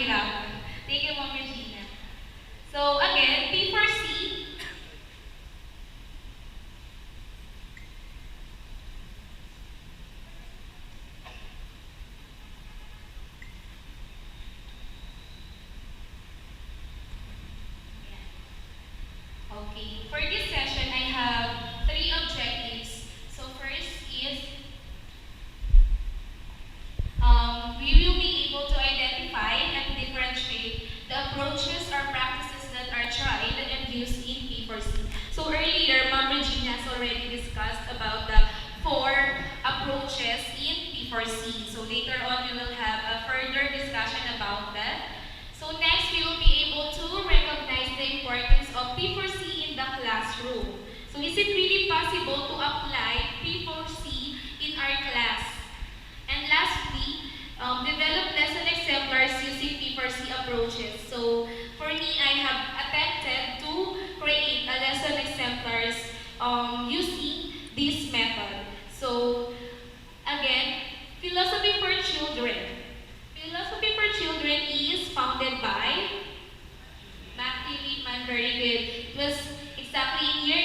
nahirapan. Thank you, Ma'am Regina. So again, P4C. Okay, for this session, I have three objectives. So first is we will be able to identify and differentiate the approaches or practices that are tried and used in P4C. So earlier, Ma'am Regina has already discussed about the four approaches in P4C. So later on, we will have a further discussion about that. So next, we will be able to recognize the importance of P4C in the classroom. So is it really possible to apply P4C in our class? And lastly, develop lesson exemplars using P4C approaches. So for me, I have attempted to create a lesson exemplars using this method. So again, philosophy for children. Philosophy for children is founded by Matthew Liebman. Very good. It was exactly in year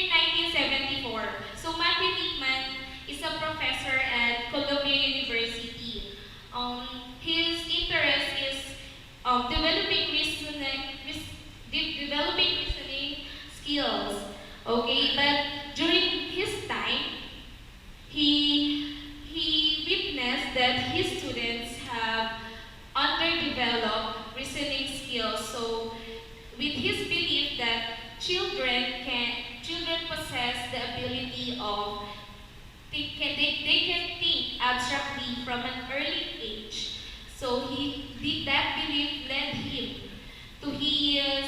1974. So Matthew Liebman is a professor at Columbia University. His interest is developing reasoning skills. Okay, but during his time, he witnessed that his students have underdeveloped reasoning skills. So with his belief that children possess the ability of they can think abstractly from an early age. So that belief led him to his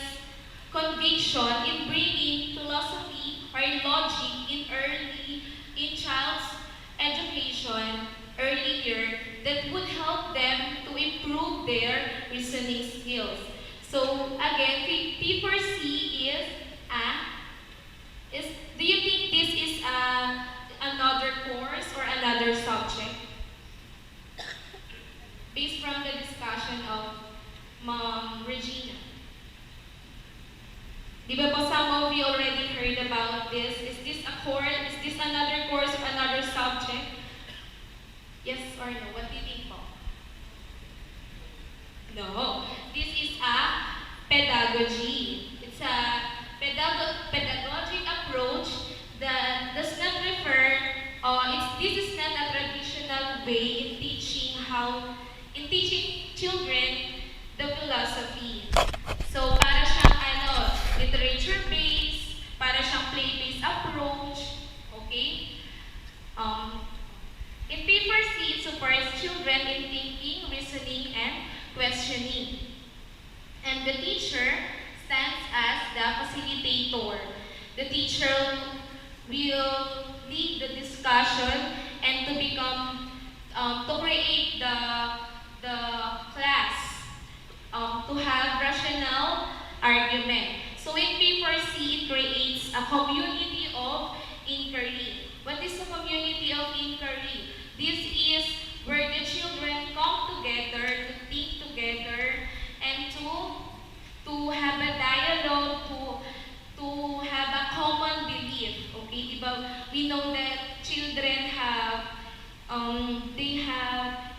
conviction in bringing philosophy or logic in child's education earlier that would help them to improve their reasoning skills. So again, P4C is do you think this is another course or another subject? Based from the discussion of Ma'am Regina. Di ba po some of you already heard about this? Is this a course? Is this another course or another subject? Yes or no? What do you think po? No. This is a pedagogy. It's a pedagogic approach that does not refer, this is not a traditional way in teaching children the philosophy. So para siyang literature-based, para siyang play-based approach, okay? In P4C, it supports children in thinking, reasoning, and questioning. And the teacher stands as the facilitator. The teacher will lead the discussion and to create the class, to have rational argument. So in P4C, it creates a community of inquiry. What is a community of inquiry? This is where the children come together to think together and to have a dialogue, to have a common belief. Okay, diba? We know that children they have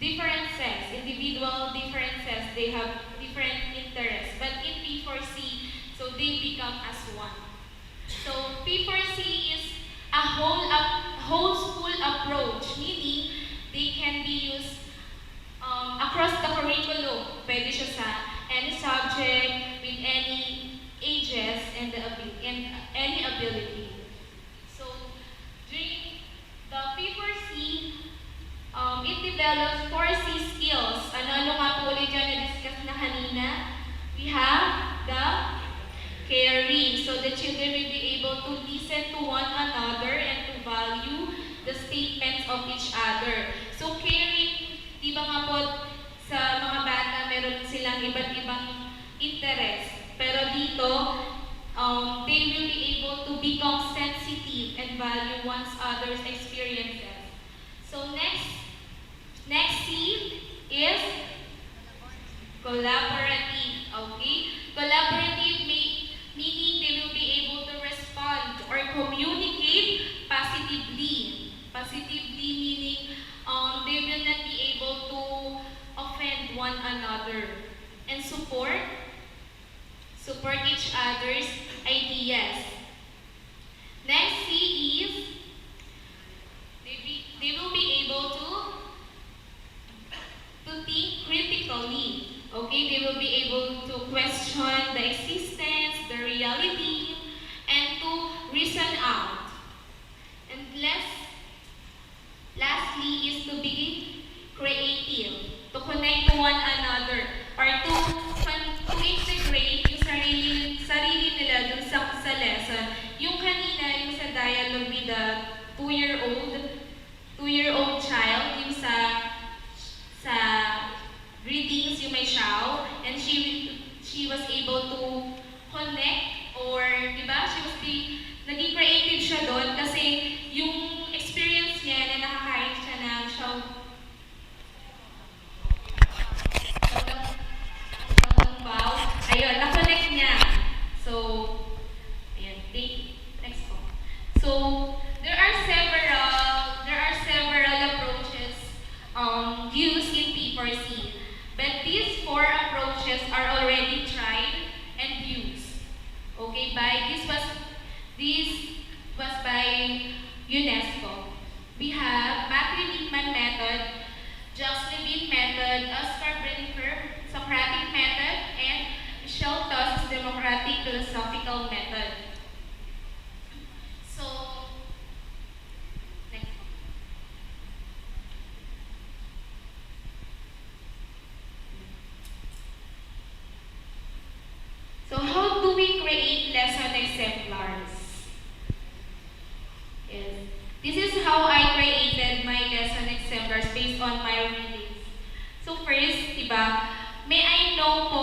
differences, individual differences, they have different interests. But in P4C, so they become as one. So P4C is a whole school approach, meaning they can be used across the curriculum. Pwede siya sa any subject with any ages and any ability. So during the P4C, it develops 4C skills. Ano nga po ulit yan na-discuss na kanina? We have the caring. So the children will be able to listen to one another and to value the statements of each other. So caring, di ba nga po sa mga bata meron silang iba't ibang interest. Pero dito, they will be able to become sensitive and value one's other's experiences. So next Next C is collaborative. Okay? Collaborative meaning they will be able to respond or communicate positively. Positively meaning they will not be able to offend one another. And support each other's ideas. Next C is they will be able to think critically. Okay, they will be able to question the existence, the reality, and to reason out. And lastly is to be creative, to connect to one another, or to integrate yung sarili nila dun sa lesson. Yung kanina, yung sa dialogue with the two-year-old child, yung sa greetings you may shout, and she was able to connect, or diba, naging creative siya doon kasi yung experience niya na nakakain siya ng wow, ayun, na-connect niya. So, ayun, next po. So, there are several approaches used in P4C. But these four approaches are already tried and used. Okay, this was by UNESCO. We have Matthew Lippmann method, Jacques Levine method, Oscar Brinker Socratic method, and Michel Toss's democratic philosophical method. So, next. So how do we create lesson exemplars? Yes. This is how I created my lesson exemplars based on my readings. So first, diba, may I know po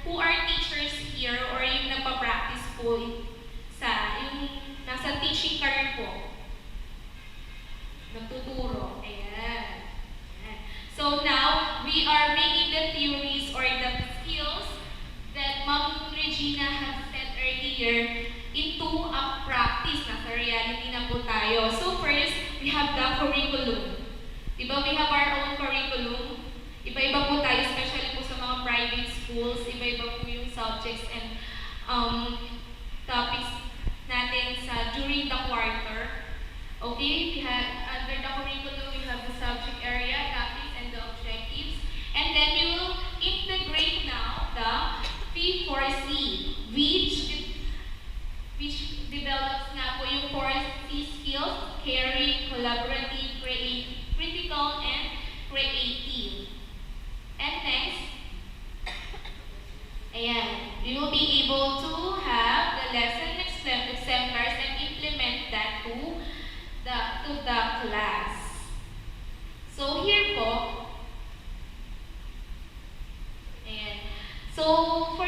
who are teachers here or yung nagpa-practice po yung nasa teaching career po. Nagtuturo. Ayan. Ayan. So now, we are making the theories or the skills that Ma'am Regina has said earlier into a practice. Nasa reality na po tayo. So first, we have the curriculum. Diba, we have our own curriculum. Iba-iba po tayo, especially po sa mga private schools. Iba-iba po yung subjects and topics natin during the quarter. Okay, we have, under the curriculum, we have the subject area, topics, and the objectives. And then we will integrate now the P4C, which develops na po yung 4C skills: caring, collaborative, critical, and creative. And next, ayan, we will be able to have the lesson exemplars and implement that to the class. So here po, ayan. So for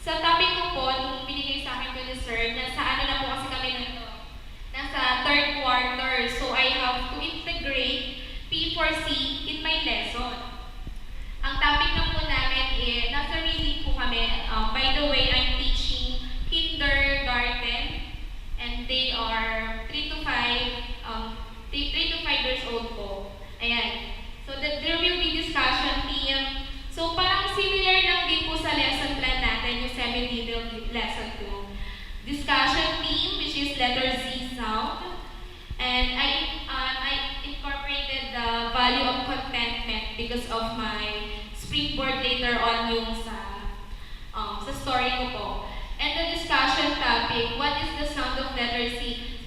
sa topic ko po, nung binigay sa akin ko ni Sir, nasa ano na po kasi kami nasa third quarter. So I have to integrate P4C in my lesson. Ang topic na po namin nasa reading po kami. By the way, I'm teaching kindergarten, and they are 3 to 5 years old po. Ayan. So there will be discussion team. So parang similar lang din po sa lesson plan natin, yung semi-detailed lesson 2. Discussion team, which is letter Z sound. And I incorporated the value of contentment because of my springboard later on yung sa story ko po. And the discussion topic, what is the sound of letter C?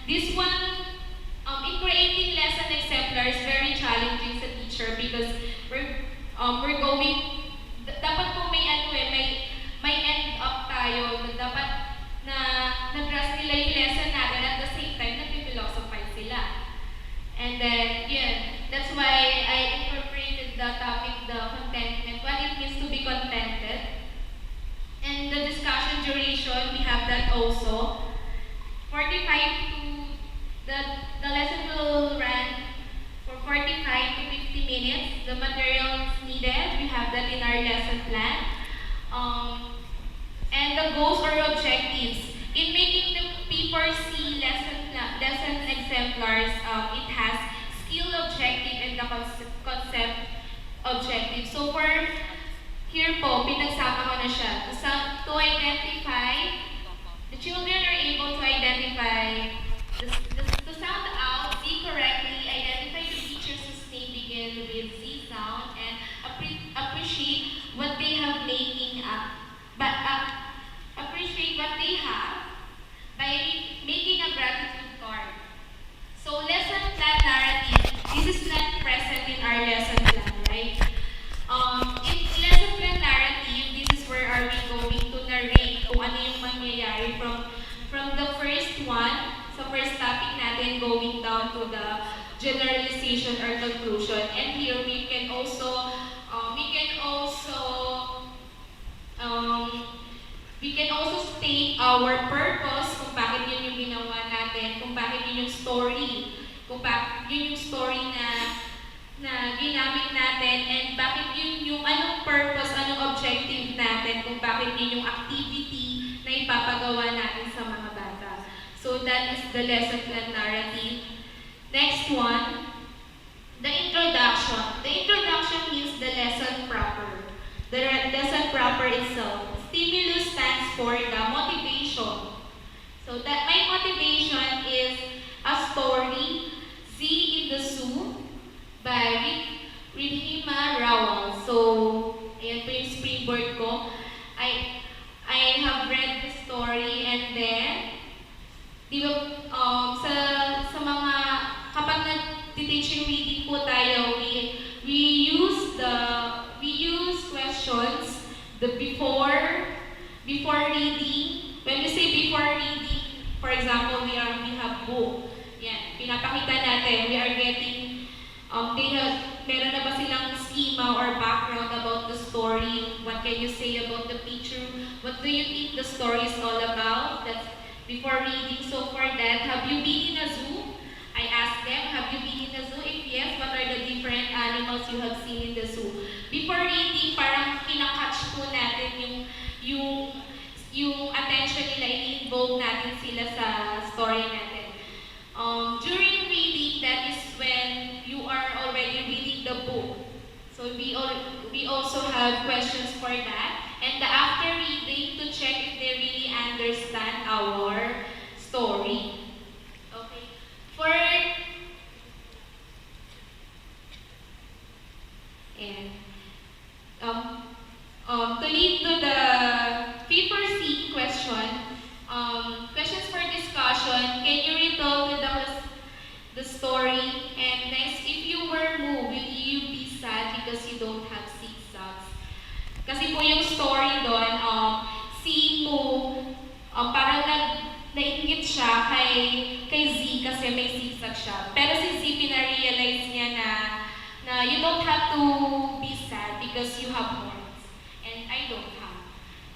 This one, in creating lesson exemplars, very challenging sa teacher because we're going, dapat po may end up tayo, dapat na nag-grasp nila yung lesson natin at the same time nag-philosophize sila. And then, yun, that's why I incorporated the topic, the contentment, what it means to be contented. And the discussion duration, we have that also. 45 to, the lesson will run exemplars, it has skill objective and the concept objective. So for here po, pinagsama ko na siya. To identify, the children are able to identify, to sound out Z correctly, identify the features whose name begin with Z sound, and appreciate what they have making up, but appreciate what they have by making a gratitude card. So lesson plan narrative, this is not present in our lesson plan, right? In lesson plan narrative, this is where are we going to narrate kung ano yung mangyayari from the first one, sa first topic natin, going down to the generalization or conclusion. And here we can also state our purpose, kung bakit yun yung ginawa natin, kung bakit yun yung story, kung bakit yun yung story na ginamit natin, and bakit yun yung anong purpose, anong objective natin, kung bakit yun yung activity na ipapagawa natin sa mga bata. So that is the lesson plan narrative. Next one, the introduction. The introduction means the lesson proper. The lesson proper itself. Stimulus stands for the motivation. So that my motivation is a story, Z in the Zoo, by Rihima Rawal. So, ayan po yung springboard ko. I have read the story, and then, di ba, sa mga, kapag nag-teaching reading po tayo, we use questions the before reading. When we say before reading, for example, we have book. Yan, pinapakita natin, we are getting meron na ba silang schema or background about the story? What can you say about the picture? What do you think the story is all about? That's before reading. So for that, have you been in a zoo? I asked them, have you been in a zoo? If yes, what are the different animals you have seen in the zoo? Before reading, parang kinakatch po natin yung attention nila, i-involve natin sila sa story natin. During reading, that is when you are already reading the book. So we also have questions for that. And the after reading, to check if they really understand our story. Okay. To lead to the P4C question, questions for discussion, can you retell the story? And next, if you were moved, will you be sad because you don't have zigzags? Kasi po yung story doon, si Moo, parang nainggit siya kay Z kasi may zigzag siya. Pero si Z, pina-realize niya na you don't have to be sad because you have horns. And I don't have.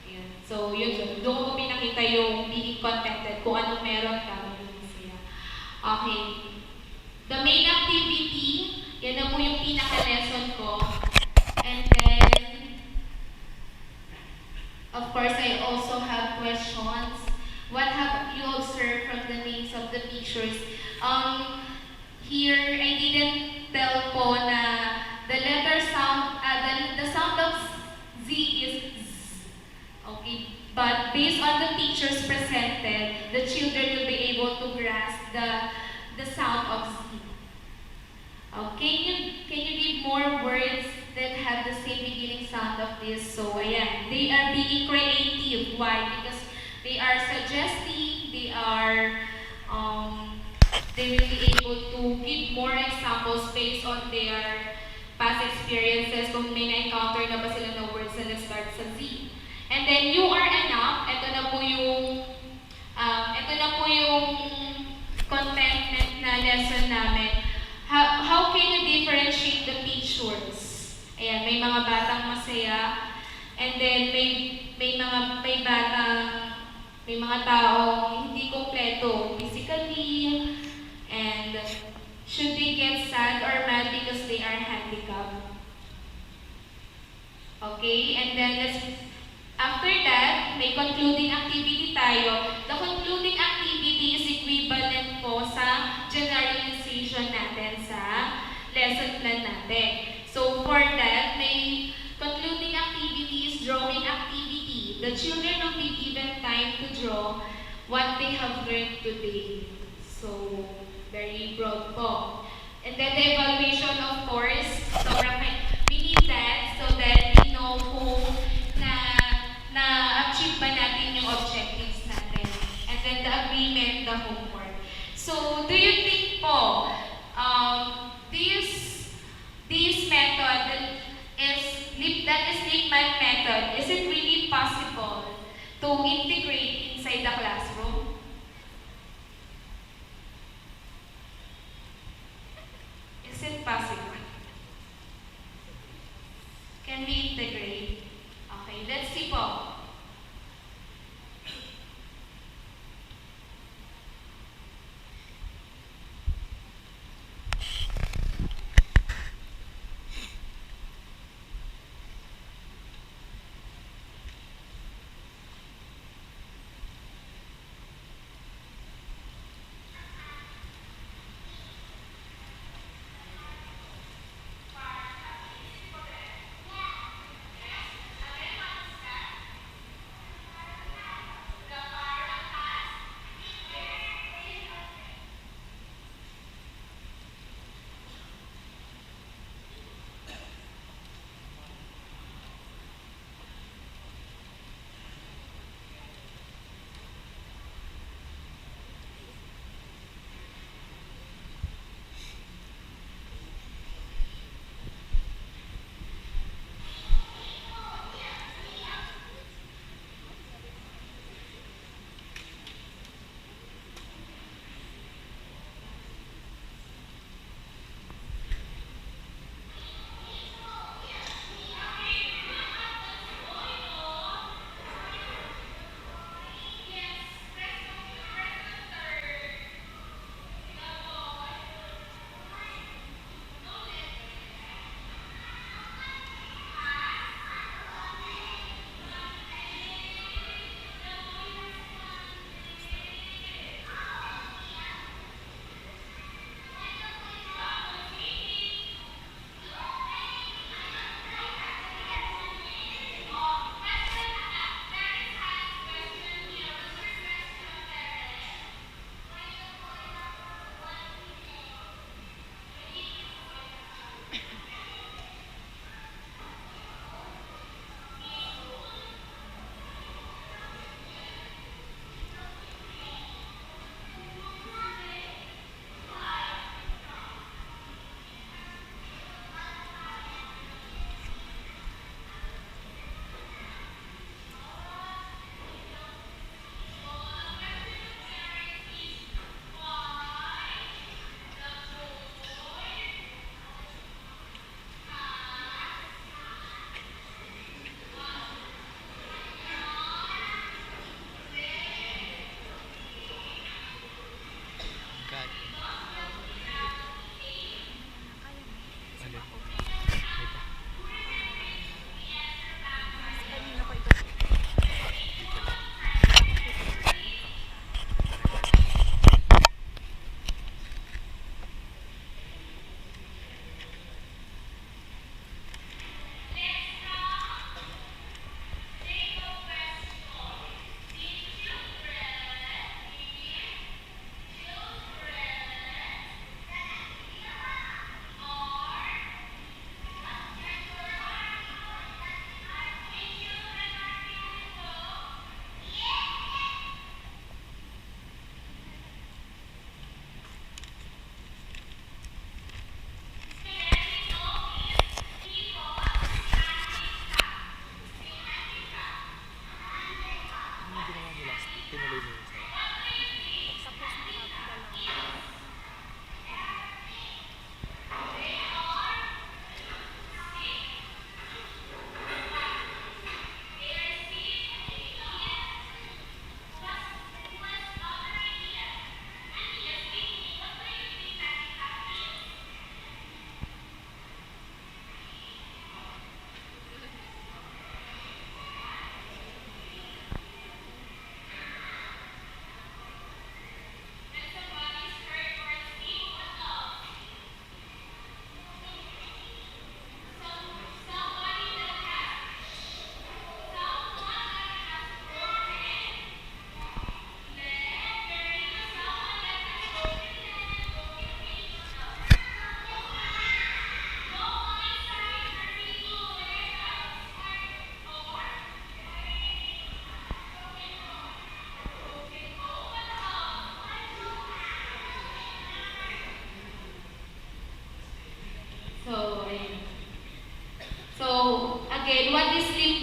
Ayan. So, yun. Doon ko pinakita yung being contented kung anong meron ka. Okay. The main activity, yan na po yung pinaka-lesson ko. And then, of course, I also have questions. What have you observed from the names of the pictures? Here, I didn't tell po na the letter sound, the sound of Z is Z. Okay, but based on the pictures presented, the children will be able to grasp the sound of Z. Can you give more words that have the same beginning sound of this? So, ayan, they are being creative. Why? Because they are suggesting, they will be able to give more examples based on their past experiences, kung may na-encounter na ba sila na words na nag-start sa Z. And then, you are enough. Ito na po yung contentment na lesson namin. How can you differentiate the pictures? Ayan, may mga batang masaya, and then may mga taong hindi kompleto physically, and should they get sad or mad because they are handicapped? Okay, and then after that, may concluding activity tayo. The concluding activity is equivalent po sa general inclusion natin sa lesson plan natin. So for that, may concluding activities, drawing activity. The children will be given time to draw what they have learned today. So, very broad po. And then the evaluation, of course, we need that so that we know kung na-achieve ba natin yung objectives natin. And then the agreement, the homework. So, do you think po, this method that is Lippmann method, is it really possible to integrate inside the classroom? Is it possible? Can we integrate? Okay, let's see po.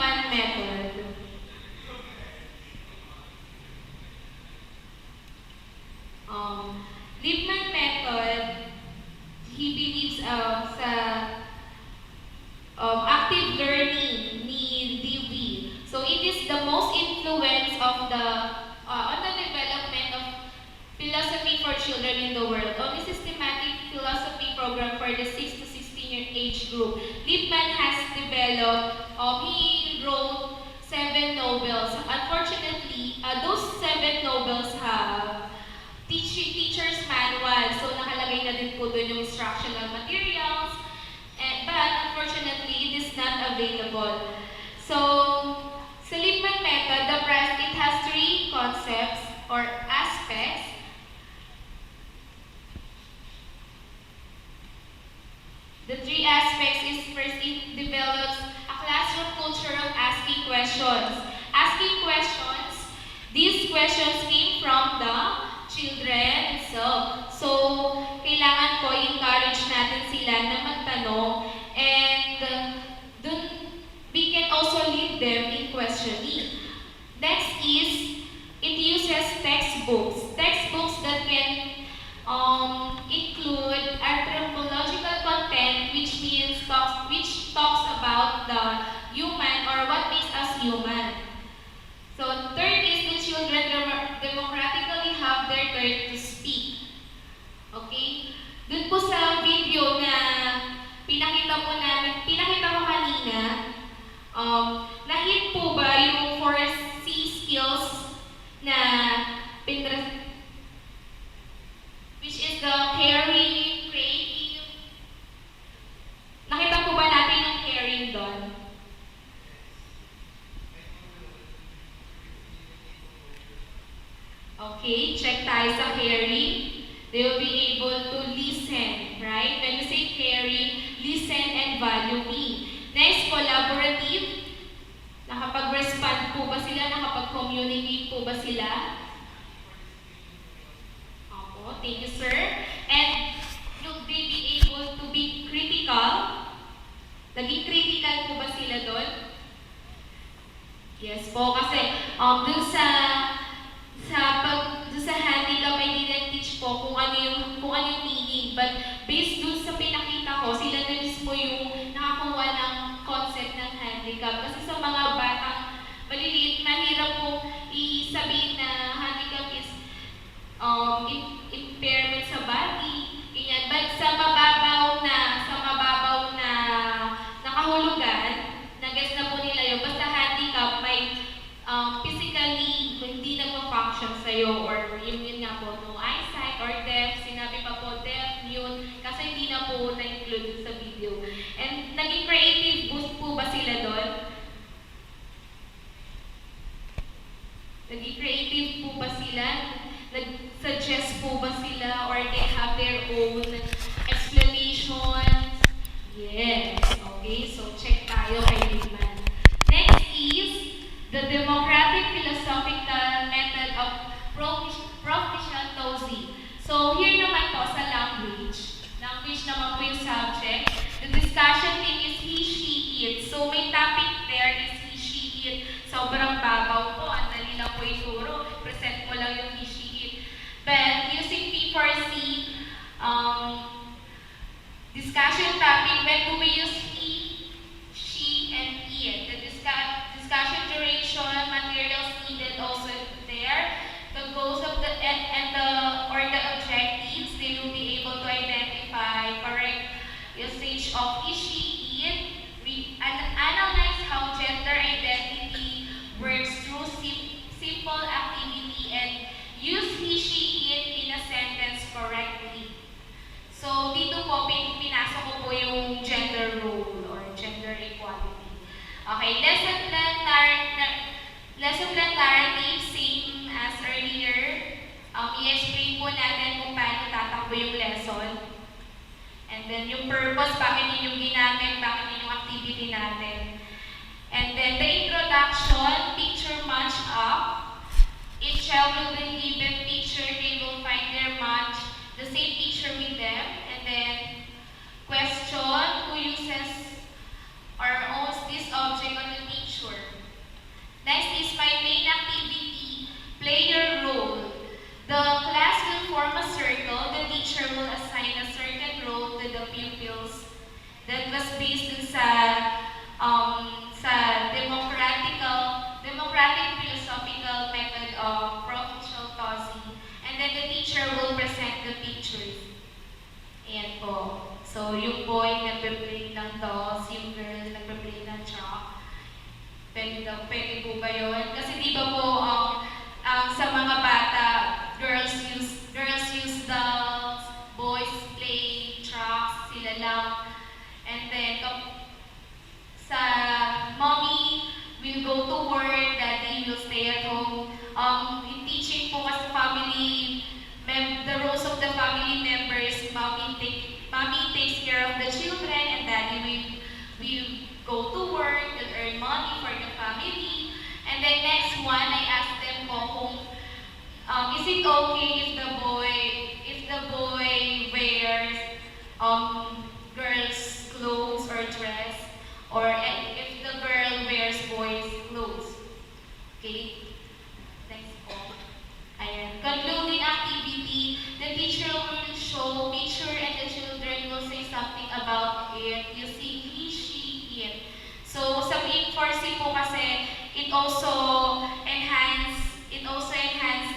Liebman method. Liebman method, he believes sa active learning ni Dewey. So it is the most influence of the on the development of philosophy for children in the world. Only systematic philosophy program for the 6 to 16-year age group. Liebman has developed, he wrote 7 novels. Unfortunately, those 7 novels have teacher's manual. So nakalagay na din po doon yung instructional materials. But unfortunately, it is not available. So, sa Liebman method, it has 3 concepts or aspects. The 3 aspects is first, it develops a classroom culture of asking questions. Asking questions, these questions came from the children. So kailangan po encourage natin sila na magtanong, and dun, we can also lead them in questioning. Next is, it uses textbooks. Textbooks that can include anthropological content, which talks about the human or what makes us human. So third is, the children democratically have their turn to speak. Okay? Dun po sa video na pinakita ko kanina, na-hit po ba yung 4C skills na which is the caring, creative. Nakita po ba natin yung caring doon? Okay, check tayo sa caring. They will be able to listen, right? When you say caring, listen and value me. Next, collaborative. Nakapag-respond po ba sila? Nakapag-communicate po ba sila? Opo, thank you, sir. And will they be able to be critical? Naging critical po ba sila doon? Yes po, kasi dun sa handicap ay didn't-teach po kung ano yung meaning, but based dun sa pinakita ko, sila na mismo yung nakakuha ng concept ng handicap. Kasi sa mga batang maliliit, mahirap po isabihin na handicap is impairment sa body, ganyan. But sa mababaw na nakahulugan, na-guess na po nila yun, basta handicap may physically hindi nagpa-function sa'yo, or yun nga po, no eyesight or deaf, sinabi pa po deaf, yun, kasi hindi na po na-include sa video. And naging creative boost po ba sila doon? Naging creative po ba sila? Nag-suggest po ba sila, or they have their own explanations? Yes, okay, so check tayo kay Liebman. Next is the democratic philosophical method of Prof. Tozy. So here naman po sa language. Language naman po yung subject. The discussion theme is he, she, it. So may topic there is he, she, it. Sobrang babaw po. Ang dali lang po ituro. Present ko lang yung he, she, it. But using P4C, discussion topic, when do we use he, she, and it? The discussion duration, materials needed also there. The goals of the objectives, they will be able to identify correct usage of he, she, it. We analyze how gender identity works through simple activity and use he, she, it in a sentence correctly. So dito po pinasok ko po yung gender role or gender equality. Okay, lesson plan narrative, same as earlier. I-explain po natin kung paano tatakbo yung lesson. And then yung purpose, bakit yun yung ginamit, bakit yun yung activity natin. And then the introduction, picture match up. Each child will be given picture, they will find their match, the same picture with them. And then question, who uses or owns this object on the picture. that was based dun sa democratic philosophical method of Prof. Michelle Tosi. And then the teacher will present the pictures. Ayan po. So, yung boy nagpe-play ng dolls, yung girl nagpe-play ng chalk. Pwede po ba yun? Kasi di ba po, sa mga bata, girls use dolls, boys play chalk, sila lang. And then, sa mommy will go to work, daddy will stay at home. In teaching po kasi the roles of the family members, mommy takes care of the children, and daddy will go to work, will earn money for the family. And then next one, I asked them po kung is it okay if the boy wears girls' clothes or dress, or if the girl wears boys' clothes. Okay? Next po. Ayan. Concluding activity, the teacher will show picture and the children will say something about it using he, she, it. So sa reinforcing po kasi, it also enhance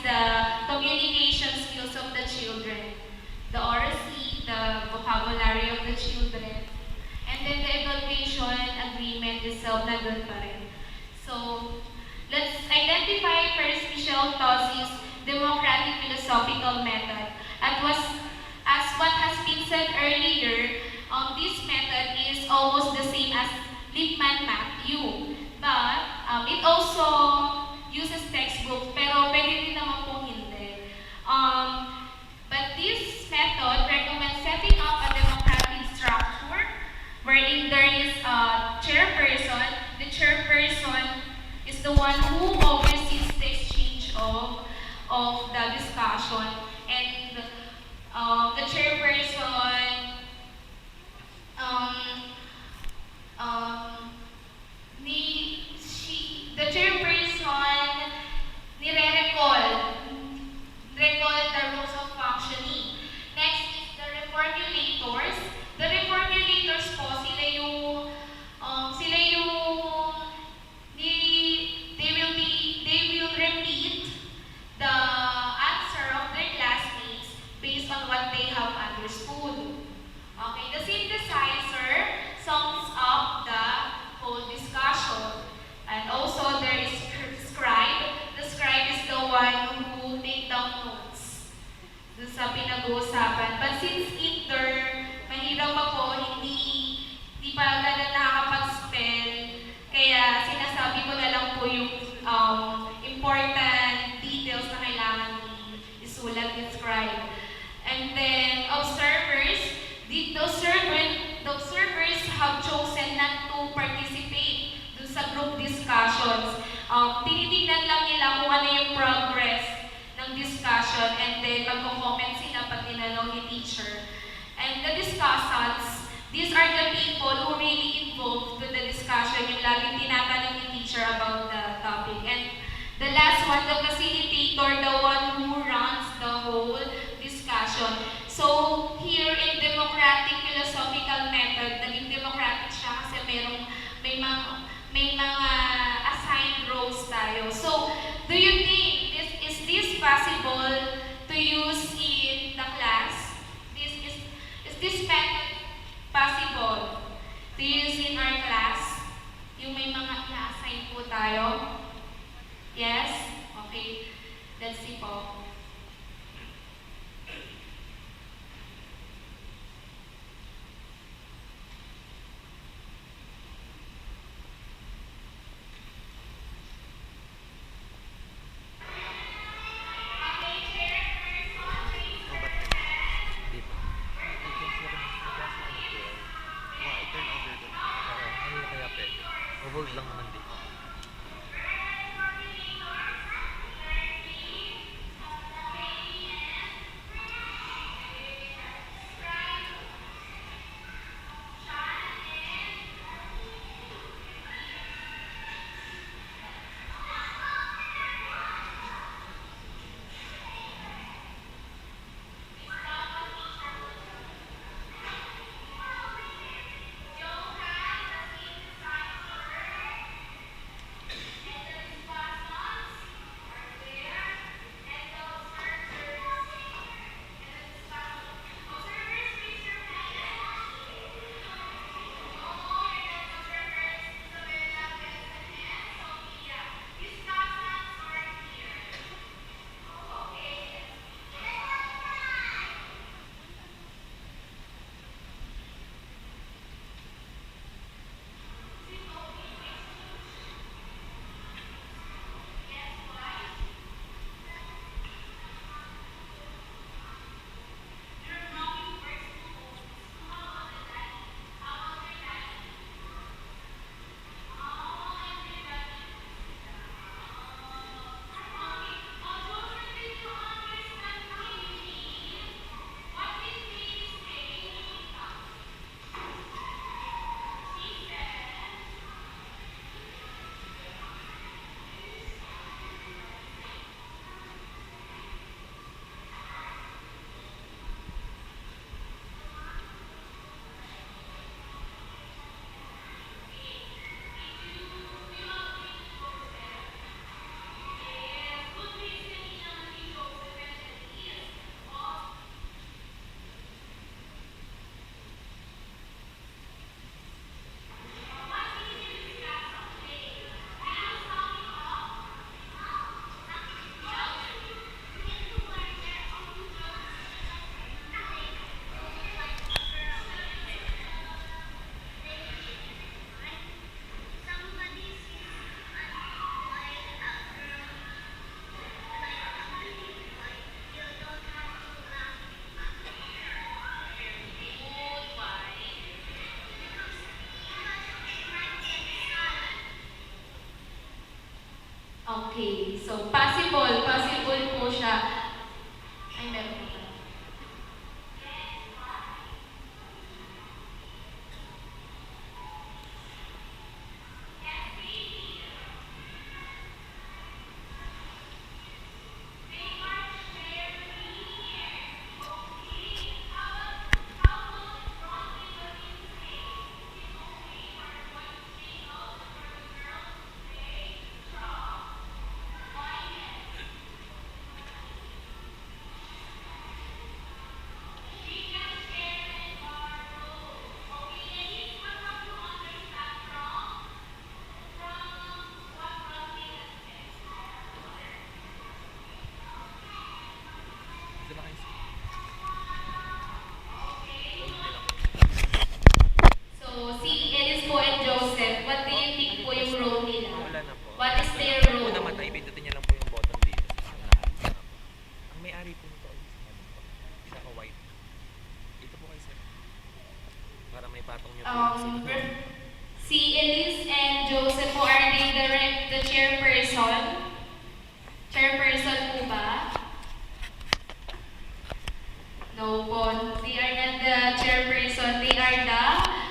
the communication skills of the children, the oracy, the vocabulary of the children, and then the evaluation agreement itself nandun pa rin. So, let's identify first Michelle Tosi's democratic philosophical method. As what has been said earlier, this method is almost the same as Lippmann Matthew, but it also uses textbooks, pero pwede din naman po hindi. But this method recommends setting up a democratic structure wherein there is a chairperson. The chairperson is the one who oversees the exchange of the discussion, and the chairperson the chairperson recall the rules of functioning. Next is the reformulators. The reformulators po, they will repeat the answer of their classmates based on what they have understood. Okay, the synthesizer sums up the whole discussion. And also there is scribe. The scribe is the one who take down notes dun sa pinag-uusapan. But since mahirap pa po, hindi pa agad nakakapag-spell, kaya sinasabi ko na lang po yung important details na kailangan isulat ni scribe. And then observers, the observers have chosen not to participate dun sa group discussions. Tinitignan lang nila kung ano yung progress ng discussion, and then magko-comment sila pag tinanong ni teacher. And the discussants, these are the people who really involved to the discussion, yung laging tinatanong ni teacher about the topic. And the last one, the facilitator, the one who runs the whole discussion. So here in democratic philosophical method, naging democratic siya kasi may mga assigned roles tayo. So, do you think is this possible to use in the class? Is this method possible to use in our class? Yung may mga na-assign po tayo? Yes? Okay. Let's see po. Hold lang naman dito. Um, si Elise and Joseph po, are they the chairperson? Chairperson po ba? No po, they are not the chairperson, they are the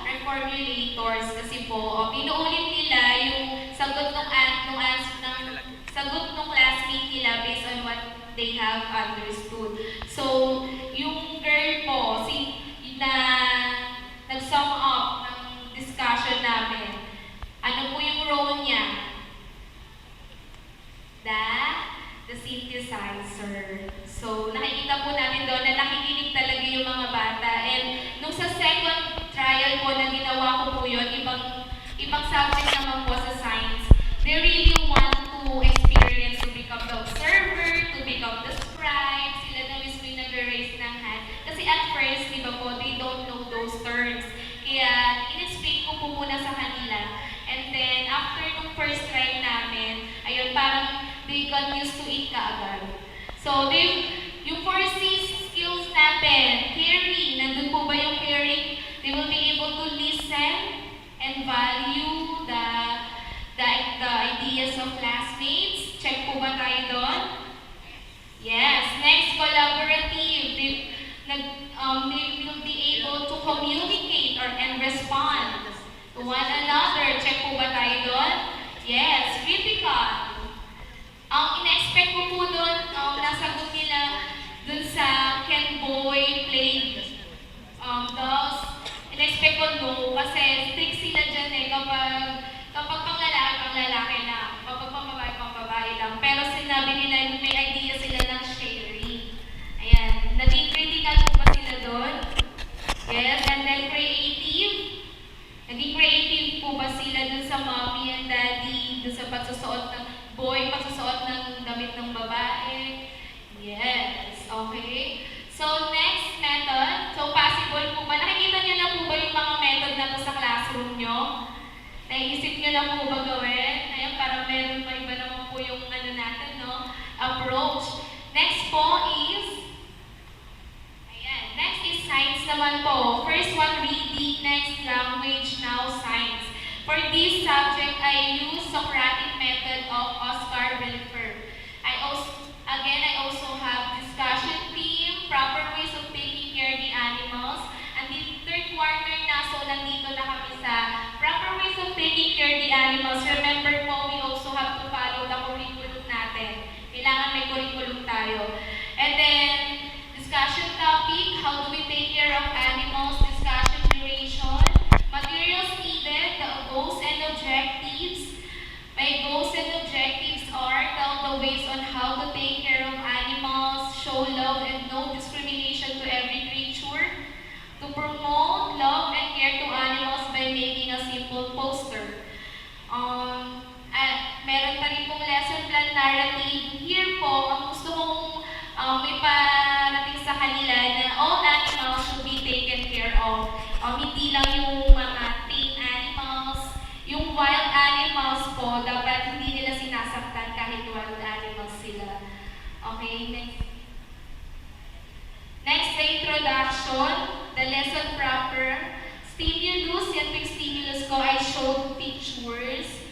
reformulators kasi po, inuulit nila yung sagot sagot ng classmate nila based on what they have understood. So, yung girl po, na nag-sum up ng discussion namin, ano po yung role niya? The synthesizer. So, nakikita po natin doon na nakikinig talaga yung mga bata. And nung sa second trial po na ginawa ko po yun, ibang subject naman po sa science, they really want to experience to become the observer, to become the scribe. Sila na mismo yung nag-raise ng hand. Kasi at first, di ba po, they don't know those terms. Kaya, in-explain ko po muna sa kanila. And then, after nung first try namin, ayun, parang they got used to it kaagad. So, yung 4C skills natin, hearing, nandun po ba yung hearing? They will be able to listen and value the ideas of classmates. Check po ba tayo doon? Yes. Next, collaborative. They will be able to communicate and respond to one another. Check po ba tayo doon? Yes. Critical. Ang ina-expect ko po doon, nasagot nila doon sa Can Boy Play Dolls. Ina-expect ko no, kasi strict sila dyan kapag pang-lalaki lang, kapag pang-babae lang. Pero sinabi nila, may idea sila ng sharing. Ayan, naging critical po ba sila doon? Yes, and then creative. Naging creative po ba sila doon sa mommy and daddy, doon sa pagsusuot ng pagsusuot ng damit ng babae? Yes, okay. So, next method. So, possible po ba? Nakikita niyo na po ba yung mga method na to sa classroom nyo? Naisip nyo na po ba gawin? Ayan, parang meron pa iba naman po yung natin, no? Approach. Next po is, ayan, next is science naman po. First one, reading. Next, language. Now, science. For this subject, I use Socratic method of Oscar Wilfer. I also have discussion team, proper ways of taking care of the animals, and the third quarter na, so nandito na kami sa proper ways of taking care of the animals. Remember po, we also have to follow the curriculum natin. Kailangan may curriculum tayo. And then, discussion topic, how do we take care of animals, discussion duration, materials needed, the goals and objectives. My goals and objectives are tell the ways on how to take care of animals, show love and no discrimination to every creature, to promote love and care to animals by making a simple poster. Meron pa rin pong lesson plan narrative. Here po, ang gusto kong iparating sa kanila na all animals should be taken care of. Hindi lang yung mga tame animals, yung wild animals po, dapat hindi nila sinasaktan kahit wild animals sila. Okay, next. Next, the introduction, the lesson proper. Stimulus, yan yung stimulus ko, I showed pictures,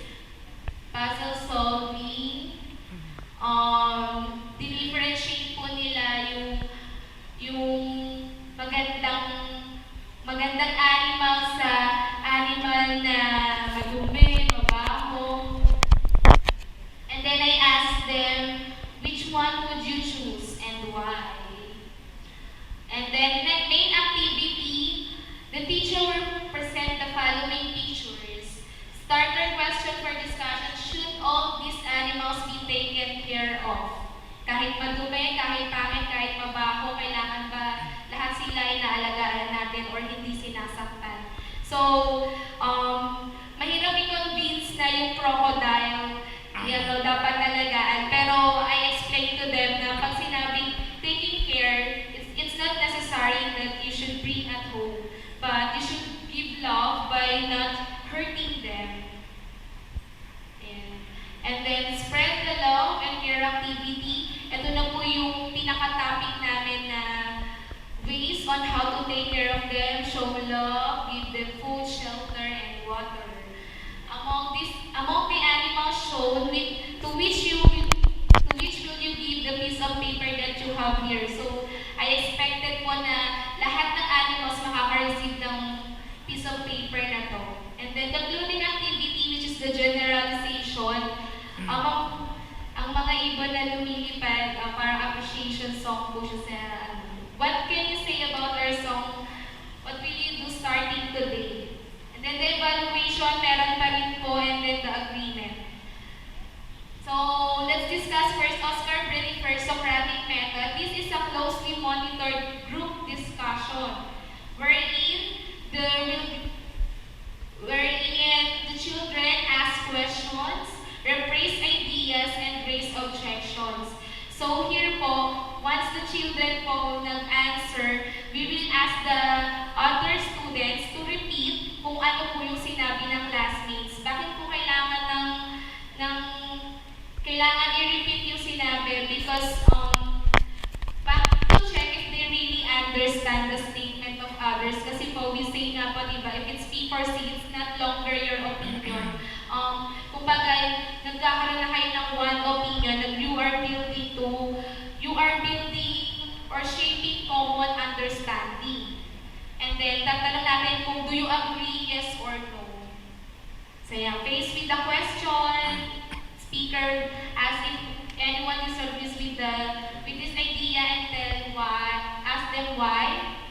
puzzle solving, differentiate po nila yung magandang animal sa animal na madumi, mabaho. And then I asked them, which one would you choose and why? And then the main activity, the teacher will present the following pictures. Starter question for discussion, should all these animals be taken care of? Kahit madumi, kahit pangit, kahit mabaho, kailangan ba lahat sila inaalagaan natin or hindi sinasaktan? So, mahirap i-convince na yung crocodile, dapat alagaan. Pero I explained to them na pag sinabing taking care, it's not necessary that you should bring at home, but you should give love by not hurting them. And then spread the love and care activity. Ito na po yung pinaka-topic namin na ways on how to take care of them, show love, give them food, shelter, and water. Among the animals shown, to which will you give the piece of paper that you have here? So, I expected po na lahat ng animals makaka-receive ng piece of paper na to. And then, the clothing activity, which is the generalization, ang mga ibon na lumilipad, parang appreciation song po siya sa what can you say about our song? What will you do starting today? And then the evaluation, meron pa rin po, and then the agreement. So, let's discuss first Oscar Brennifer Socratic method. This is a closely monitored group discussion wherein the children ask questions, rephrase ideas, and raise objections. So here po, once the children po nag-answer, we will ask the other students to repeat kung ano po yung sinabi ng classmates. Bakit po kailangan i-repeat yung sinabi? Because to check if they really understand the statement of others. Kasi po, we say nga po, diba, if it's P for C, it's not longer your opinion. Kumbaga, nagkakaroon na kayo ng one opinion that you are building or shaping common understanding. And then, tatanong natin kung do you agree, yes or no. So yeah, faced with the question, speaker asks if anyone disagrees with this idea and ask them why.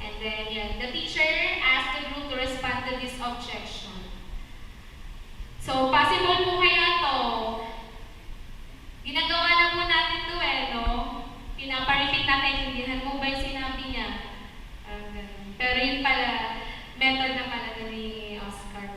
And then yeah, the teacher asks the group to respond to this objection. So possible po kaya to. Ginagawa na po natin to no? Pinaparipit natin, hindi mo ba yung sinabi niya? Pero yun pala, method na pala ni Oscar.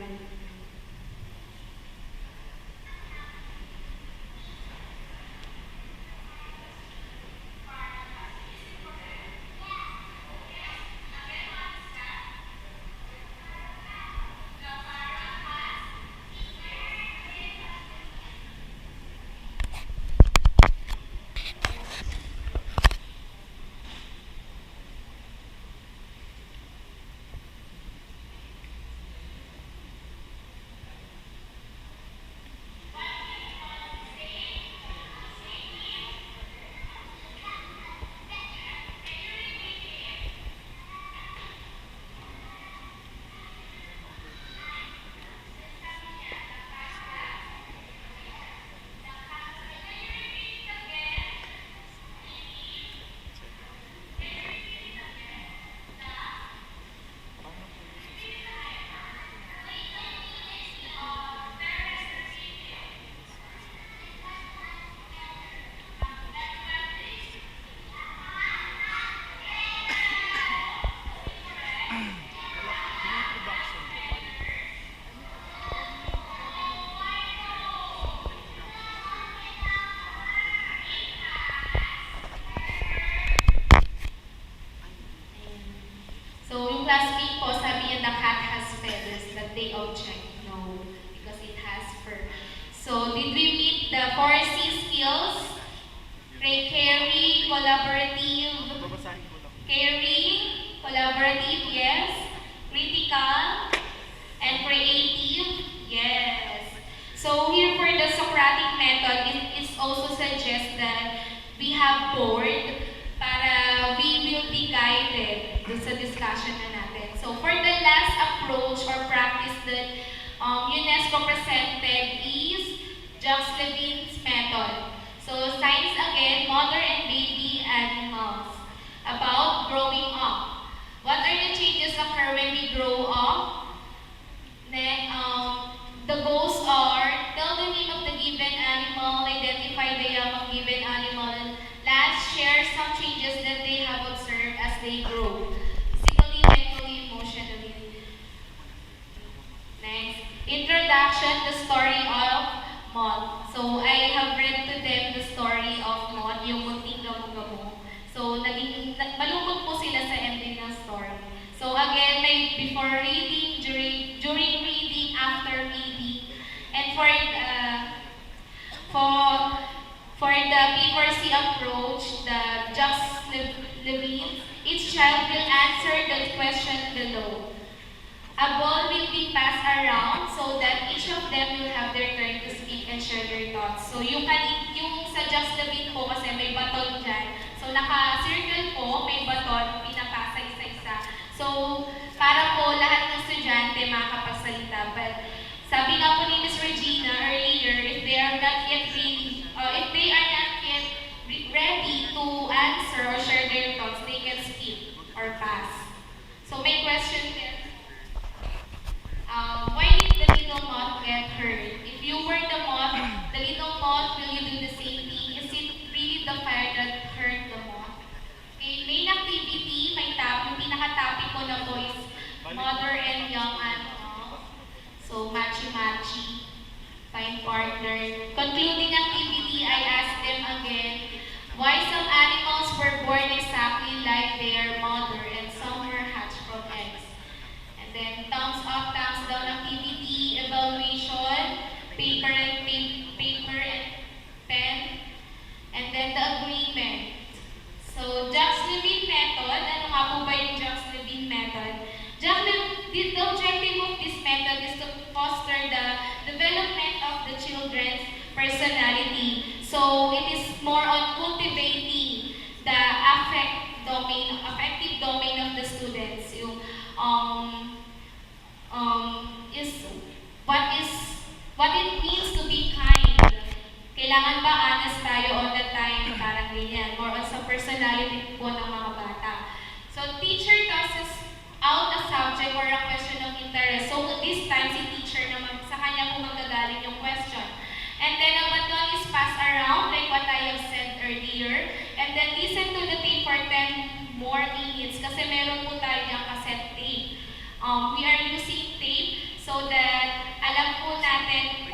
So, yung classmate po, sabi niya, the cat has feathers, but they object, no, because it has fur. So, did we meet the 4C skills? Caring, collaborative, yes. Critical, and creative, yes. So, here for the Socratic method, it also suggests that we have board para we will be guided dun sa discussion na natin. So for the last approach or practice that UNESCO presented is Jacques Levin's method. So science again, mother and baby animals, about growing up. What are the changes occur when we grow up? The goals are, tell the name of the given animal, identify the young of given animal, and last, share some changes that they have observed as they grow, physically, mentally, emotionally. Next, introduction, the story of Moth. So I have read to them the story of Moth, yung munting gamo-gamo. So malungkot po sila sa ending ng story. So again, before reading, during reading, after reading, and for the P4C approach, the Jacques Levin, each child will answer the question below. A ball will be passed around so that each of them will have their turn to speak and share their thoughts. So yung sa Just the Beat po kasi may baton dyan. So naka-circle po, may baton, pinapasa isa-isa. So para po lahat ng estudyante makakapagsalita. But sabi nga po ni Ms. Regina earlier, if they are not yet ready to answer or share their thoughts, they can skip or pass. So may question there. Why did the little moth get hurt? If you were the moth, the little moth, will you do the same thing? Is it really the fire that hurt the moth? Okay, main activity, may yung pinaka-topic ko na po is mother and young animals. So, matchy-matchy, find partner. Concluding activity, I asked them again, why some animals were born exactly like their mother and some were hatched from eggs. Then thumbs up, thumbs down activity, evaluation, paper and pen, and then the agreement. So, Jack's Levine method, ano nga po ba yung Jack's Levine method? The objective of this method is to foster the development of the children's personality. So, it is more on cultivating the affective domain of the students. Yung, what it means to be kind. Kailangan ba honest tayo all the time? Parang ganyan. More on sa personality po ng mga bata. So, teacher tosses out a subject or a question of interest. So, this time, si teacher naman, sa kanya po magagaling yung question. And then, a baton is passed around, like what I have said earlier. And then, listen to the tape for 10 more minutes. Kasi meron po tayo yung cassette tape. We are using tape so that alam po natin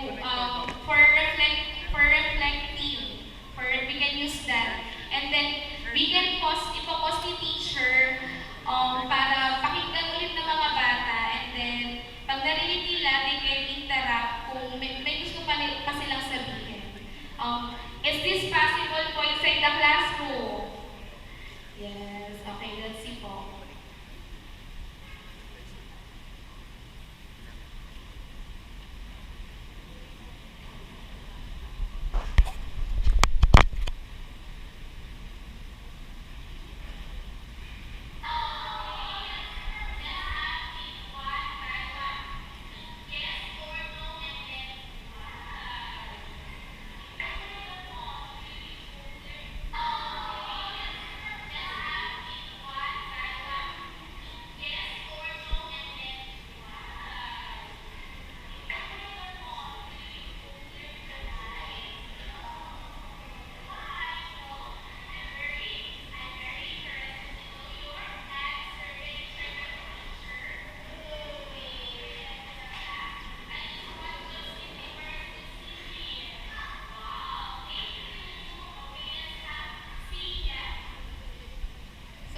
for reflecting, we can use that. And then we can ipopost ni teacher para pakinggan ulit ng mga bata, and then pag narinig nila, they can interact kung may gusto pa silang sabihin. Is this possible po inside the classroom? Yes, okay, let's see po.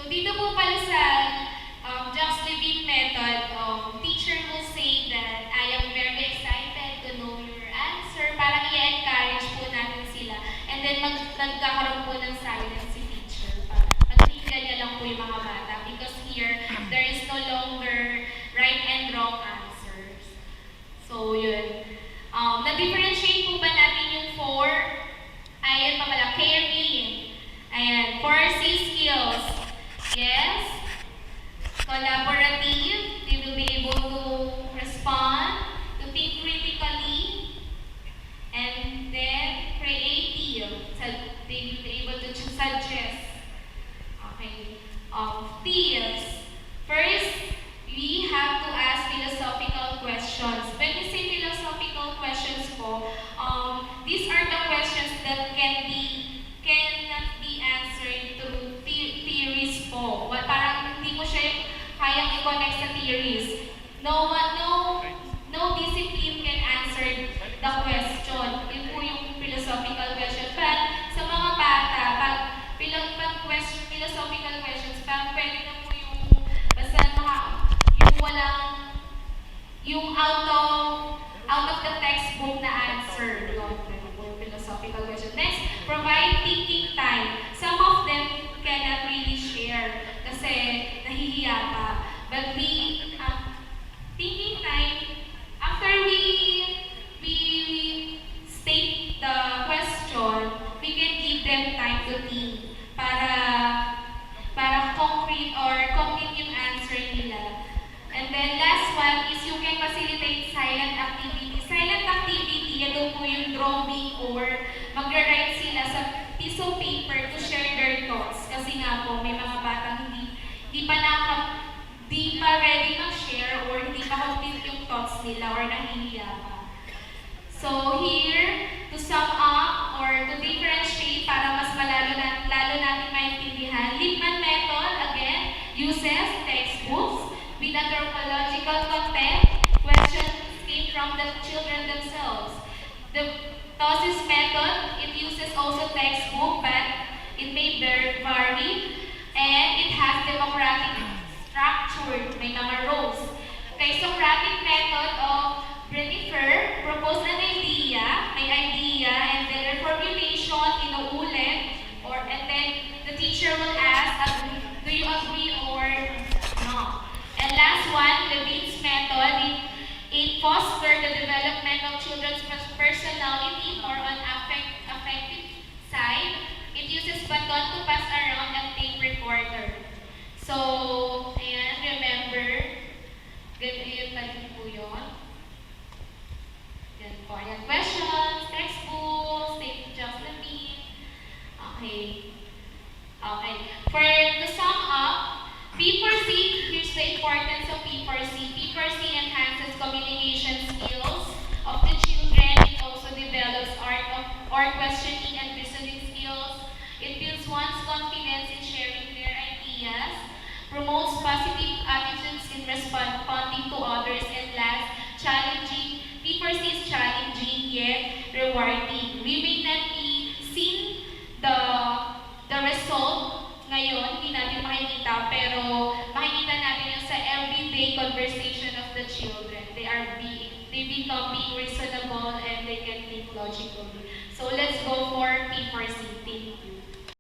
So dito po pala sa Jack's Levine method, teacher will say that I am very excited to know your answer. Parang i-encourage po natin sila. And then nagkakaroon po ng silence si teacher. Pagpinggan niya lang po yung mga bata. Because here, there is no longer right and wrong answers. So yun. Na-differentiate po ba natin yung 4? Ayan pa pala, caring. Ayan, 4 C skills. Yes, collaborative, they will be able to respond, to think critically, and then creative, so they will be able to suggest. Okay, tips. First, we have to ask philosophical questions. When we say philosophical questions po, these are the questions that cannot be answered through theories po. Parang hindi mo siya kayang i-connect sa theories. No discipline can answer the question. Yun po yung philosophical question. But sa mga bata, pag philosophical questions, pag pwede na po yung basta yung walang yung out of the textbook na answer. Yun, philosophical question. Next, provide thinking time. Some of them cannot really share kasi has a piece of paper to share their thoughts. Kasi nga po, may mga batang di pa ready mag-share or hindi pa complete yung thoughts nila or nahihiya pa. So here, to sum up or to differentiate para mas lalo natin maintindihan, Lippmann method, again, uses textbooks with anthropological content. Questions came from the children themselves. The Tosis method, it uses also textbook, but it may vary, and it has democratic structure, may mga roles. Okay, Socratic method of Gwyneth propose an idea, may idea, and then reformulation, inuulit, and then the teacher will ask, do you agree or no? And last one, Levine's method, it fosters the development of children's personality more on affective side. It uses baton to pass around and tape recorder. So, ayan, remember, ganyan tayo po yun. Yan po, ayan, questions, textbooks, take just the mean. Okay. Okay. For to sum up, P4C, here's the importance of P4C. P4C enhances communication skills of the children. It also develops art questioning and reasoning skills. It builds one's confidence in sharing their ideas, promotes positive attitudes in responding to others, and last, challenging. P4C is challenging yet rewarding. We may not be seen the result ngayon, hindi natin makikita, pero makikita natin yung sa everyday conversation of the children. They become being reasonable and they can think logically. So let's go for P4C. Thank you.